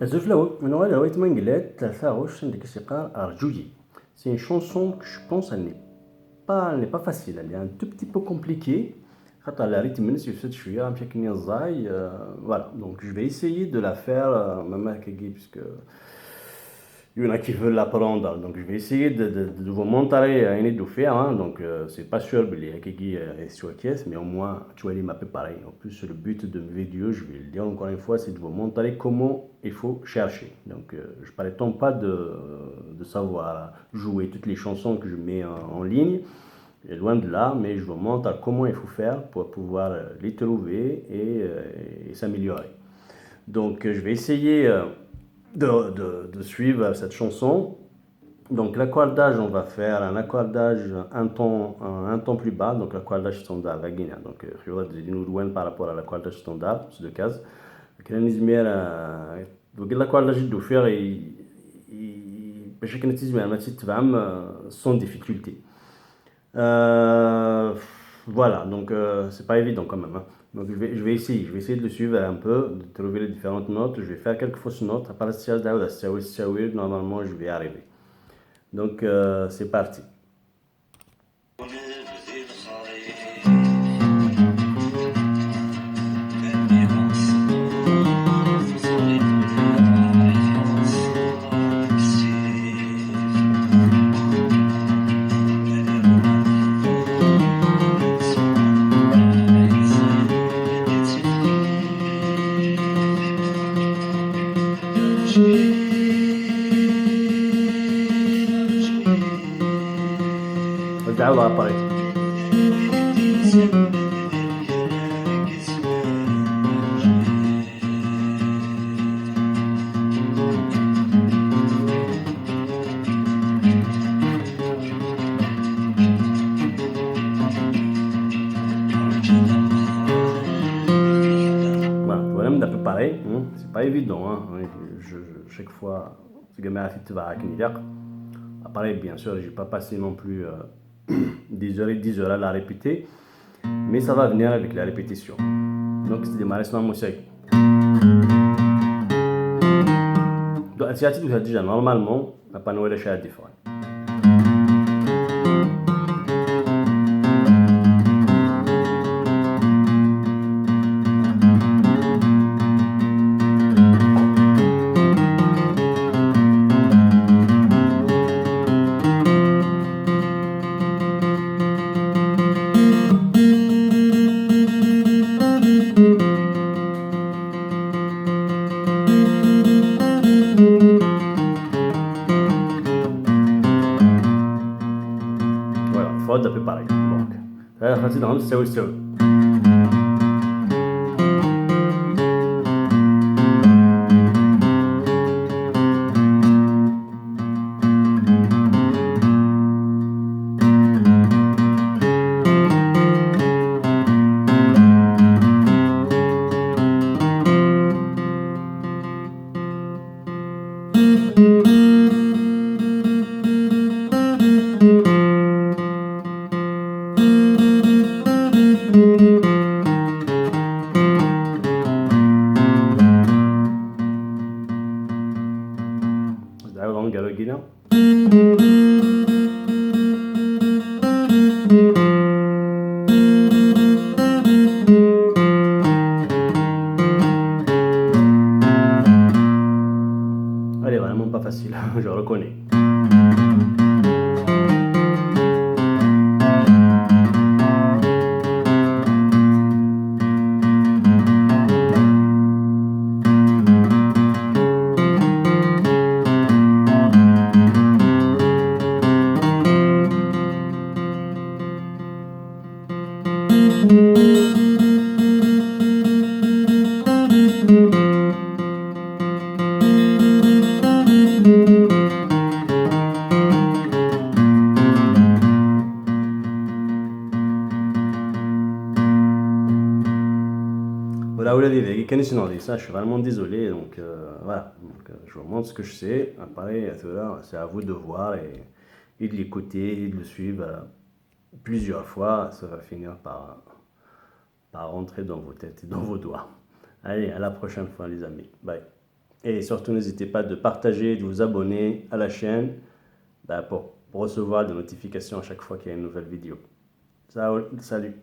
زوج لو من أول هواية منقلات ثلاثة عشر عندك السيقار أرجويي. C'est une chanson que je pense elle n'est pas facile, elle est un tout petit peu compliquée. خاطر la rythme منس يفسد شوية مشي كني الزاي voilà donc je vais essayer de la faire même هكاكي puisque il y en a qui veulent l'apprendre donc je vais essayer de vous montrer une de faire hein, donc c'est pas sûr que les hackagy sur caisse mais au moins tu vas les mapper pareil. En plus le but de mes vidéos, je vais le dire encore une fois, c'est de vous montrer comment il faut chercher. Donc je ne prétends pas de savoir jouer toutes les chansons que je mets en ligne, et loin de là, mais je vous montre comment il faut faire pour pouvoir les trouver et s'améliorer. Donc je vais essayer de suivre cette chanson. Donc l'accordage, on va faire un accordage un ton plus bas, donc l'accordage standard, la guinée. Donc je vais nous par rapport à l'accordage standard, c'est deux cases. Donc l'accordage de faire باش كنا تزمير ما تتفهم sans difficulté. Voilà, donc c'est pas évident quand même. Hein. Donc je vais essayer de le suivre un peu, de trouver les différentes notes. Je vais faire quelques fausses notes. À part normalement je vais arriver. Donc c'est parti. تعالوا على الطريق. Voilà, voilà, on a préparé, hein. C'est pas évident, hein. Chaque fois, ce gamin a fait Après, bien sûr, je n'ai pas passé non plus 10 heures et 10 heures à la répéter, mais ça va venir avec la répétition. Donc, c'est démarrer sur la musique. Donc, c'est déjà normalement, on n'a pas noué les choses différentes. فوضى في pareil. Donc, خلصت نعمل تساوي تساوي. Elle est vraiment pas facile, je reconnais. Ça, je suis vraiment désolé, donc voilà, donc, je vous montre ce que je sais, après c'est à vous de voir et de l'écouter et de le suivre plusieurs fois, ça va finir par rentrer dans vos têtes et dans vos doigts. Allez, à la prochaine fois les amis, bye. Et surtout, n'hésitez pas de partager, de vous abonner à la chaîne pour recevoir des notifications à chaque fois qu'il y a une nouvelle vidéo. Ciao, salut!